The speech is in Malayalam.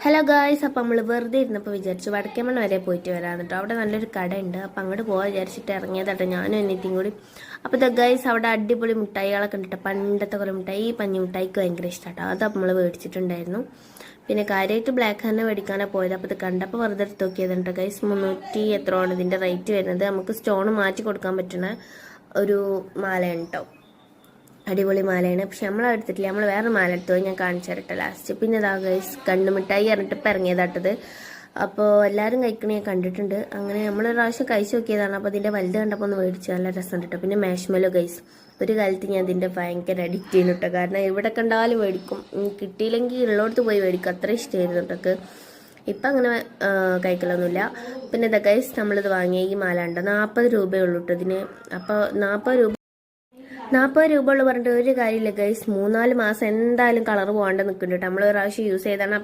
ഹലോ ഗായ്സ്, അപ്പം നമ്മൾ വെറുതെ ഇരുന്നപ്പോൾ വിചാരിച്ചു വടക്കേമൺ വരെ പോയിട്ട് വരാമെന്ന് കേട്ടോ. അവിടെ നല്ലൊരു കടയുണ്ട്, അപ്പം അങ്ങോട്ട് പോകാൻ വിചാരിച്ചിട്ട് ഇറങ്ങിയതാട്ടോ ഞാനും എന്നിട്ടും കൂടി. അപ്പോൾ ഗായ്സ് അവിടെ അടിപൊളി മിഠായികളൊക്കെ ഉണ്ട്. പണ്ടത്തെ കുറേ മിഠായി, ഈ പഞ്ഞി മിഠായിക്ക് ഭയങ്കര ഇഷ്ടമാട്ടോ. അത് നമ്മൾ മേടിച്ചിട്ടുണ്ടായിരുന്നു. പിന്നെ കാര്യമായിട്ട് ബ്ലാക്ക് തന്നെ മേടിക്കാനാണ് പോയത്. അപ്പോൾ ഇത് കണ്ടപ്പോൾ വെറുതെ എടുത്ത് നോക്കിയതുണ്ട് ഗൈസ്. 300 എത്രയോ ആണ് ഇതിൻ്റെ റേറ്റ് വരുന്നത്. നമുക്ക് സ്റ്റോൺ മാറ്റി കൊടുക്കാൻ പറ്റുന്ന ഒരു മാലയാണ് കേട്ടോ. അടിപൊളി മാലയാണ്. പക്ഷെ നമ്മൾ എടുത്തിട്ടില്ല, നമ്മൾ വേറെ മാല എടുത്തു. ഞാൻ കാണിച്ചു തരട്ടെ ലാസ്റ്റ്. പിന്നെ ഇതാ ഗൈസ് കണ്ണുമിഠായി പറഞ്ഞിട്ട് ഇപ്പം ഇറങ്ങിയതാട്ടത്. അപ്പോൾ എല്ലാവരും കഴിക്കണ ഞാൻ കണ്ടിട്ടുണ്ട്. അങ്ങനെ നമ്മളൊരു പ്രാവശ്യം കഴിച്ചു നോക്കിയതാണ്. അപ്പോൾ അതിൻ്റെ വലുത് കണ്ടപ്പോൾ ഒന്ന് മേടിച്ചു, നല്ല രസം കേട്ടോ. പിന്നെ മാഷ്മെല്ലോ ഗൈസ്, ഒരു കാലത്ത് ഞാൻ ഇതിൻ്റെ ഭയങ്കര അഡിക്റ്റ് ചെയ്യുന്നു കേട്ടോ. കാരണം എവിടെ കണ്ടാലും മേടിക്കും, കിട്ടിയില്ലെങ്കിൽ ഉള്ളടത്ത് പോയി മേടിക്കും. അത്ര ഇഷ്ടമായിരുന്നു കേട്ടോ. ഇപ്പം അങ്ങനെ കഴിക്കലൊന്നുമില്ല. പിന്നെ ഇതാ ഗൈസ് നമ്മളിത് വാങ്ങിയ ഈ മാല ഉണ്ട്, 40 രൂപയുള്ളൂ കേട്ടോ ഇതിന്. അപ്പോൾ 40 രൂപ ഉള്ളു പറഞ്ഞിട്ട് ഒരു കാര്യമില്ല ഗൈസ്. 3-4 മാസം എന്തായാലും കളർ പോകാണ്ട് നിൽക്കുന്നുണ്ട്. നമ്മൾ ഒരു പ്രാവശ്യം യൂസ് ചെയ്താണ്.